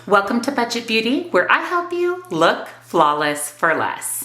Welcome to Budget Beauty, where I help you look flawless for less.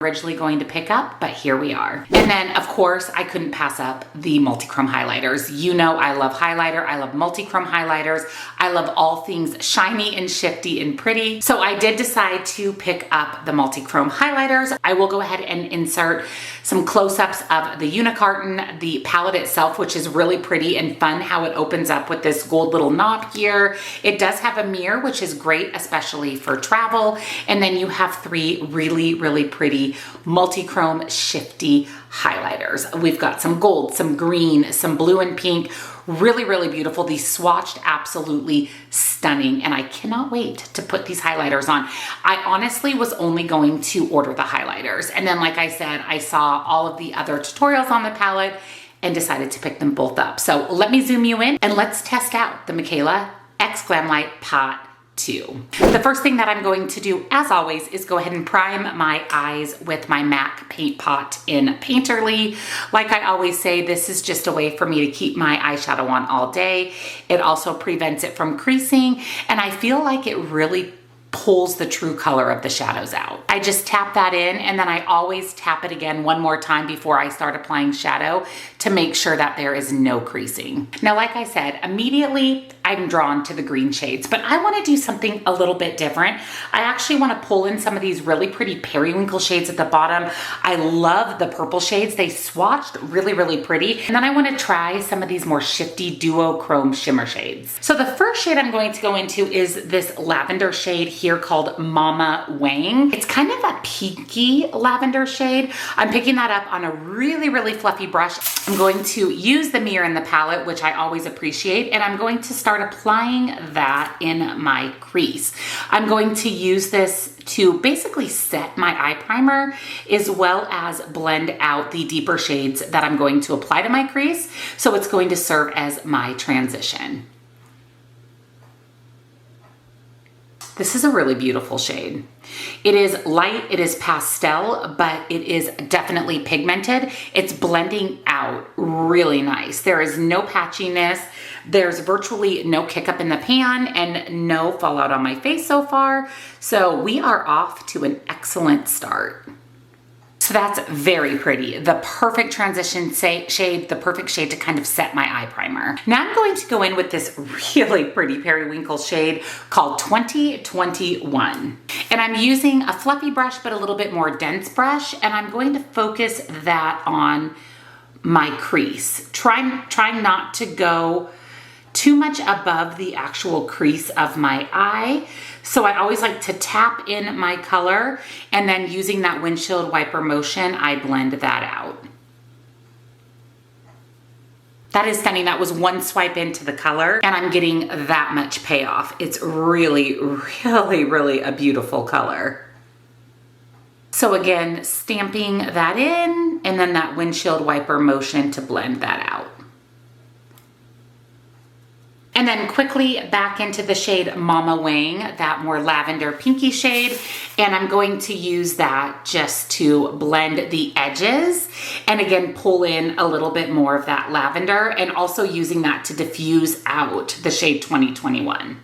Originally going to pick up, but here we are. And then of course I couldn't pass up the multi-chrome highlighters. You know I love highlighter, I love multi-chrome highlighters, I love all things shiny and shifty and pretty. So I did decide to pick up the multi-chrome highlighters. I will go ahead and insert some close-ups of the unicarton, the palette itself, which is really pretty and fun how it opens up with this gold little knob here. It does have a mirror, which is great, especially for travel. And then you have three really pretty multi-chrome shifty highlighters. We've got some gold, some green, some blue and pink. Really beautiful. These swatched absolutely stunning, and I cannot wait to put these highlighters on. I honestly was only going to order the highlighters, and then like I said, I saw all of the other tutorials on the palette and decided to pick them both up. So let me zoom you in and let's test out the Mikayla X Glamlite Paht 2. The first thing that I'm going to do, as always, is go ahead and prime my eyes with my MAC paint pot in Painterly. Like I always say, this is just a way for me to keep my eyeshadow on all day. It also prevents it from creasing, and I feel like it really pulls the true color of the shadows out. I just tap that in, and then I always tap it again one more time before I start applying shadow to make sure that there is no creasing. Now, like I said, immediately I'm drawn to the green shades, but I want to do something a little bit different. I actually want to pull in some of these really pretty periwinkle shades at the bottom. I love the purple shades. They swatched really pretty. And then I want to try some of these more shifty duochrome shimmer shades. So the first shade I'm going to go into is this lavender shade here called Mama Wang. It's kind of a pinky lavender shade. I'm picking that up on a really fluffy brush. I'm going to use the mirror in the palette, which I always appreciate, and I'm going to start applying that in my crease. I'm going to use this to basically set my eye primer as well as blend out the deeper shades that I'm going to apply to my crease. So it's going to serve as my transition. This is a really beautiful shade. It is light, it is pastel, but it is definitely pigmented. It's blending out really nice. There is no patchiness. There's virtually no kick up in the pan and no fallout on my face so far. So we are off to an excellent start. So that's very pretty. The perfect transition shade, the perfect shade to kind of set my eye primer. Now I'm going to go in with this really pretty periwinkle shade called 2021. And I'm using a fluffy brush, but a little bit more dense brush. And I'm going to focus that on my crease. Trying not to go too much above the actual crease of my eye. So I always like to tap in my color, and then using that windshield wiper motion, I blend that out. That is stunning. That was one swipe into the color, and I'm getting that much payoff. It's really, really, really a beautiful color. So again, stamping that in, and then that windshield wiper motion to blend that out. And then quickly back into the shade Mama Wang, that more lavender pinky shade. And I'm going to use that just to blend the edges. And again, pull in a little bit more of that lavender, and also using that to diffuse out the shade 2021.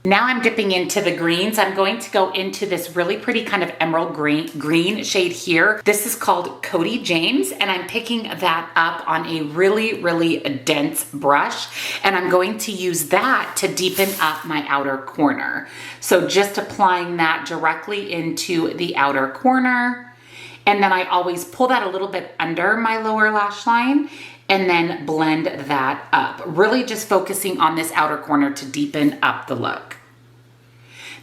Now I'm dipping into the greens. I'm going to go into this really pretty kind of emerald green shade here. This is called Cody James, and I'm picking that up on a really, really dense brush. And I'm going to use that to deepen up my outer corner. So just applying that directly into the outer corner. And then I always pull that a little bit under my lower lash line and then blend that up. Really just focusing on this outer corner to deepen up the look.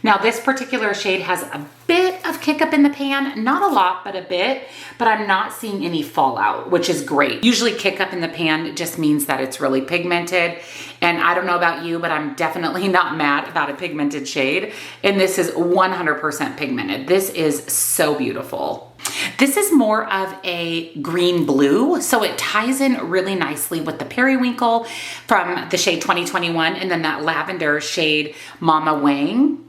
Now this particular shade has a bit of kick up in the pan, not a lot, but a bit, but I'm not seeing any fallout, which is great. Usually kick up in the pan just means that it's really pigmented. And I don't know about you, but I'm definitely not mad about a pigmented shade. And this is 100% pigmented. This is so beautiful. This is more of a green blue, so it ties in really nicely with the periwinkle from the shade 2021, and then that lavender shade Mama Wang.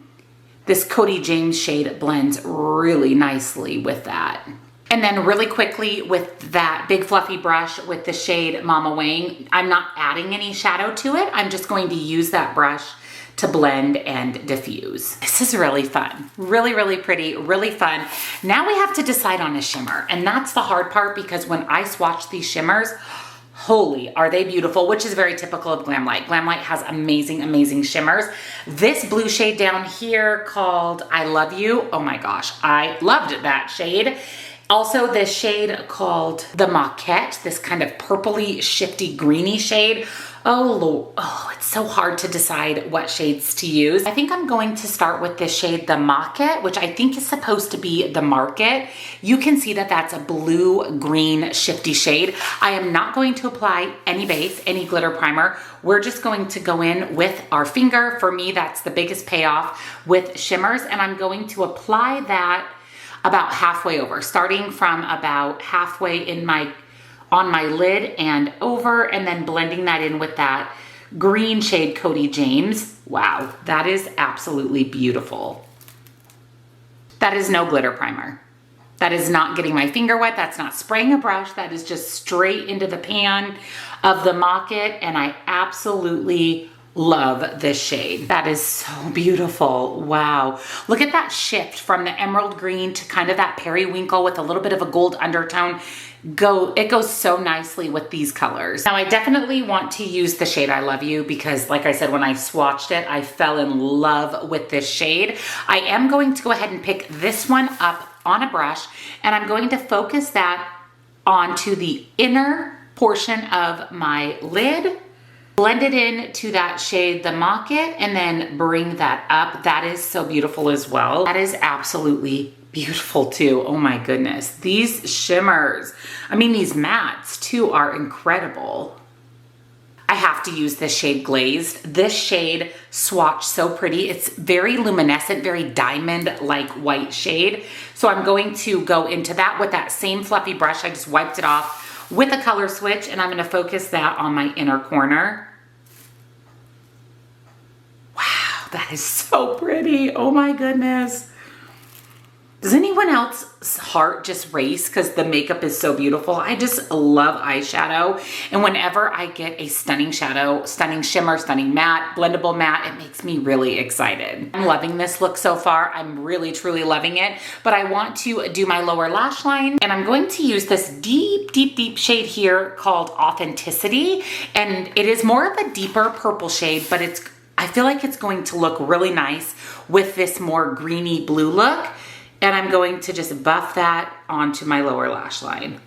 This Cody James shade blends really nicely with that. And then really quickly with that big fluffy brush with the shade Mama Wang, I'm not adding any shadow to it. I'm just going to use that brush to blend and diffuse. This is really fun. Really, really pretty, really fun. Now we have to decide on a shimmer, and that's the hard part, because when I swatch these shimmers, holy, are they beautiful, which is very typical of Glamlite. Glamlite has amazing, amazing shimmers. This blue shade down here called I Love You. Oh my gosh, I loved that shade. Also this shade called the Moquette, this kind of purpley, shifty, greeny shade. Oh Lord, oh, it's so hard to decide what shades to use. I think I'm going to start with this shade, the Moquette, which I think is supposed to be the Market. You can see that that's a blue-green shifty shade. I am not going to apply any base, any glitter primer. We're just going to go in with our finger. For me, that's the biggest payoff with shimmers, and I'm going to apply that about halfway over, starting from about halfway in on my lid and over, and then blending that in with that green shade Cody James. Wow, that is absolutely beautiful. That is no glitter primer. That is not getting my finger wet. That's not spraying a brush. That is just straight into the pan of the Moquette, and I absolutely love this shade. That is so beautiful. Wow. Look at that shift from the emerald green to kind of that periwinkle with a little bit of a gold undertone. It goes so nicely with these colors. Now I definitely want to use the shade I Love You, because like I said, when I swatched it, I fell in love with this shade. I am going to go ahead and pick this one up on a brush, and I'm going to focus that onto the inner portion of my lid. Blend it in to that shade, the Moquette, and then bring that up. That is so beautiful as well. That is absolutely beautiful too. Oh my goodness. These shimmers, I mean, these mattes too are incredible. I have to use this shade Glazed. This shade swatched so pretty. It's very luminescent, very diamond-like white shade. So I'm going to go into that with that same fluffy brush. I just wiped it off with a color switch, and I'm going to focus that on my inner corner. Wow, that is so pretty. Oh my goodness. Does anyone else's heart just race because the makeup is so beautiful? I just love eyeshadow. And whenever I get a stunning shadow, stunning shimmer, stunning matte, blendable matte, it makes me really excited. I'm loving this look so far. I'm really, truly loving it. But I want to do my lower lash line, and I'm going to use this deep, deep, deep shade here called Authenticity. And it is more of a deeper purple shade, but I feel like it's going to look really nice with this more greeny blue look. And I'm going to just buff that onto my lower lash line.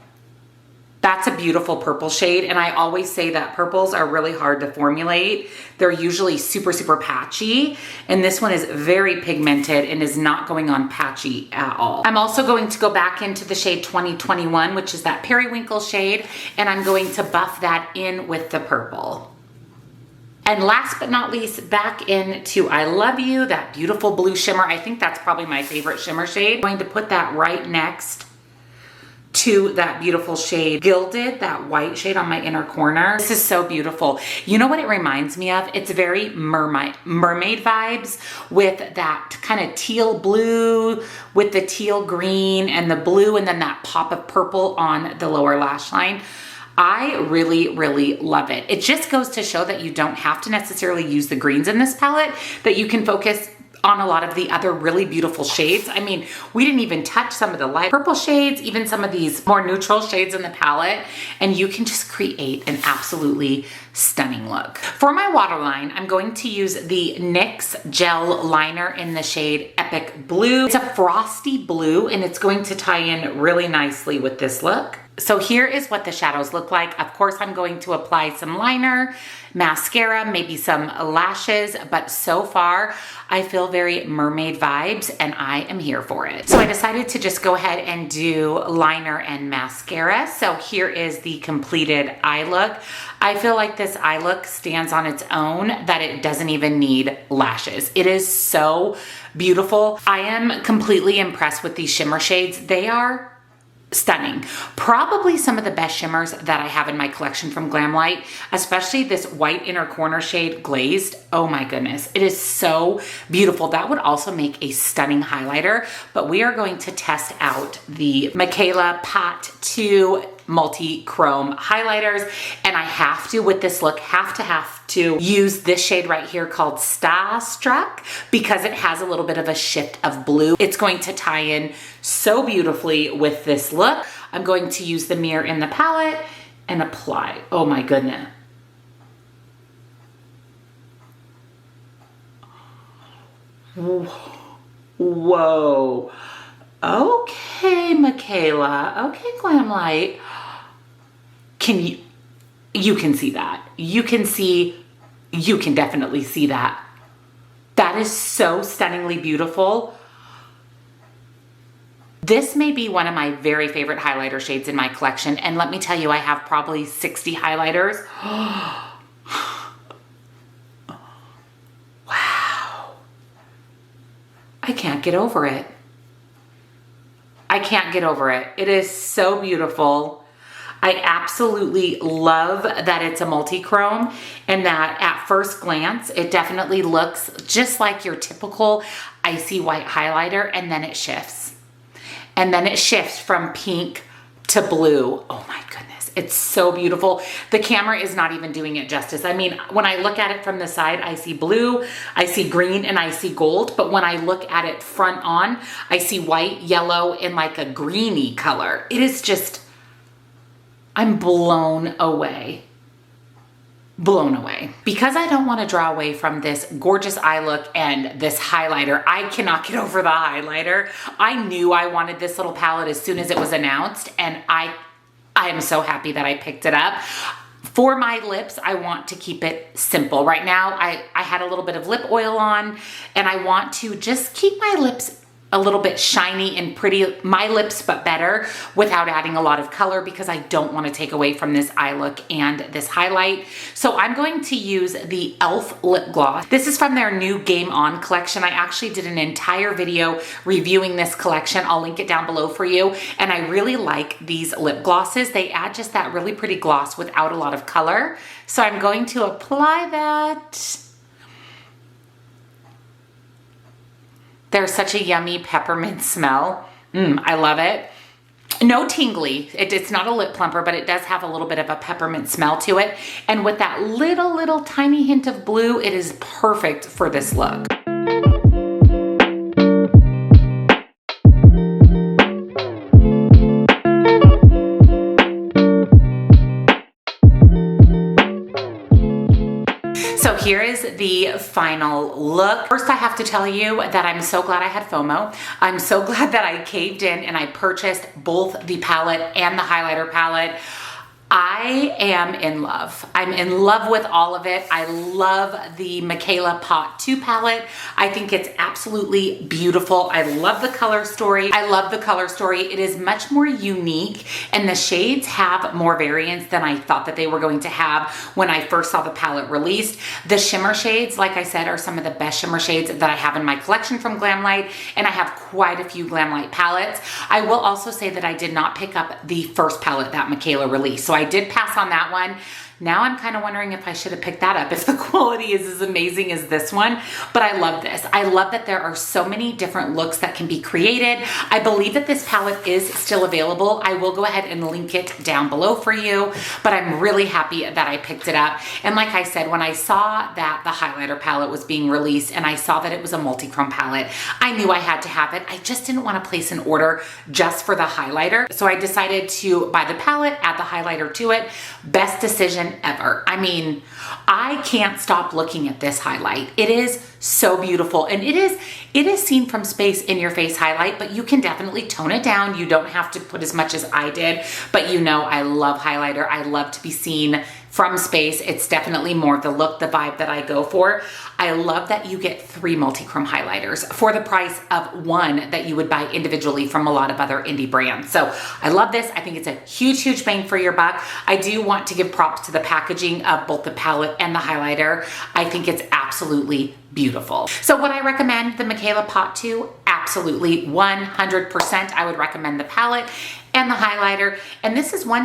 That's a beautiful purple shade, and I always say that purples are really hard to formulate. They're usually super, super patchy, and this one is very pigmented and is not going on patchy at all. I'm also going to go back into the shade 2021, which is that periwinkle shade, and I'm going to buff that in with the purple. And last but not least, back into I Love You, that beautiful blue shimmer. I think that's probably my favorite shimmer shade. I'm going to put that right next to that beautiful shade Gilded, that white shade on my inner corner. This is so beautiful. You know what it reminds me of? It's very mermaid vibes with that kind of teal blue with the teal green and the blue, and then that pop of purple on the lower lash line. I really, really love it. It just goes to show that you don't have to necessarily use the greens in this palette, that you can focus on a lot of the other really beautiful shades. I mean, we didn't even touch some of the light purple shades, even some of these more neutral shades in the palette, and you can just create an absolutely stunning look. For my waterline, I'm going to use the NYX gel liner in the shade Epic Blue. It's a frosty blue, and it's going to tie in really nicely with this look. So here is what the shadows look like. Of course, I'm going to apply some liner, mascara, maybe some lashes, but so far I feel very mermaid vibes and I am here for it. So I decided to just go ahead and do liner and mascara. So here is the completed eye look. I feel like this eye look stands on its own, that it doesn't even need lashes. It is so beautiful. I am completely impressed with these shimmer shades. They are stunning. Probably some of the best shimmers that I have in my collection from Glamlite, especially this white inner corner shade Glazed. Oh my goodness, it is so beautiful. That would also make a stunning highlighter, but we are going to test out the Mikayla Paht 2 multi-chrome highlighters, and I have to, with this look, have to use this shade right here called Starstruck, because it has a little bit of a shift of blue. It's going to tie in so beautifully with this look. I'm going to use the mirror in the palette and apply. Oh my goodness. Whoa. Okay, Mikayla. Okay, Glamlite. You can see that. You can definitely see that. That is so stunningly beautiful. This may be one of my very favorite highlighter shades in my collection. And let me tell you, I have probably 60 highlighters. Wow. I can't get over it. I can't get over it. It is so beautiful. I absolutely love that it's a multi-chrome, and that at first glance, it definitely looks just like your typical icy white highlighter, and then it shifts. And then it shifts from pink to blue. Oh my goodness, it's so beautiful. The camera is not even doing it justice. I mean, when I look at it from the side, I see blue, I see green, and I see gold. But when I look at it front on, I see white, yellow, and like a greeny color. It is just, I'm blown away. Blown away. Because I don't want to draw away from this gorgeous eye look and this highlighter, I cannot get over the highlighter. I knew I wanted this little palette as soon as it was announced, and I am so happy that I picked it up. For my lips, I want to keep it simple. Right now, I had a little bit of lip oil on, and I want to just keep my lips a little bit shiny and pretty, my lips, but better, without adding a lot of color, because I don't want to take away from this eye look and this highlight. So I'm going to use the e.l.f. lip gloss. This is from their new Game On collection. I actually did an entire video reviewing this collection. I'll link it down below for you. And I really like these lip glosses. They add just that really pretty gloss without a lot of color. So I'm going to apply that. There's such a yummy peppermint smell. I love it. No tingly. It's not a lip plumper, but it does have a little bit of a peppermint smell to it. And with that little tiny hint of blue, it is perfect for this look. So here is the final look. First, I have to tell you that I'm so glad I had FOMO. I'm so glad that I caved in and I purchased both the palette and the highlighter palette. I am in love. I'm in love with all of it. I love the Mikayla Pot 2 palette. I think it's absolutely beautiful. I love the color story. It is much more unique and the shades have more variance than I thought that they were going to have when I first saw the palette released. The shimmer shades, like I said, are some of the best shimmer shades that I have in my collection from Glamlite, and I have quite a few Glamlite palettes. I will also say that I did not pick up the first palette that Mikayla released, so I did pass on that one. Now I'm kind of wondering if I should have picked that up, if the quality is as amazing as this one, but I love this. I love that there are so many different looks that can be created. I believe that this palette is still available. I will go ahead and link it down below for you, but I'm really happy that I picked it up. And like I said, when I saw that the highlighter palette was being released and I saw that it was a multi-chrome palette, I knew I had to have it. I just didn't want to place an order just for the highlighter. So I decided to buy the palette, add the highlighter to it. Best decision ever. I mean, I can't stop looking at this highlight. It is so beautiful, and it is seen from space in your face highlight, but you can definitely tone it down. You don't have to put as much as I did, but you know I love highlighter. I love to be seen from space. It's definitely more the look, the vibe that I go for. I love that you get 3 multi-chrome highlighters for the price of one that you would buy individually from a lot of other indie brands. So I love this. I think it's a huge bang for your buck. I do want to give props to the packaging of both the palette and the highlighter. I think it's absolutely beautiful. So would I recommend the Mikayla Pot 2? Absolutely, 100%. I would recommend the palette and the highlighter. And this is one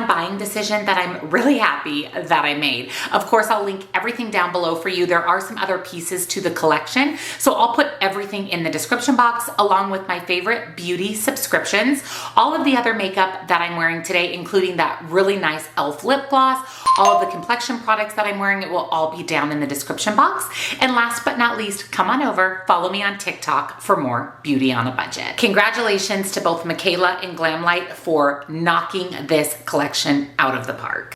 buying decision that I'm really happy that I made. Of course, I'll link everything down below for you. There are some other pieces to the collection, so I'll put everything in the description box along with my favorite beauty subscriptions. All of the other makeup that I'm wearing today, including that really nice e.l.f. lip gloss, all of the complexion products that I'm wearing, it will all be down in the description box. And last but not least, come on over, follow me on TikTok for more beauty on a budget. Congratulations to both Mikayla and Glamlite for knocking this collection out of the park.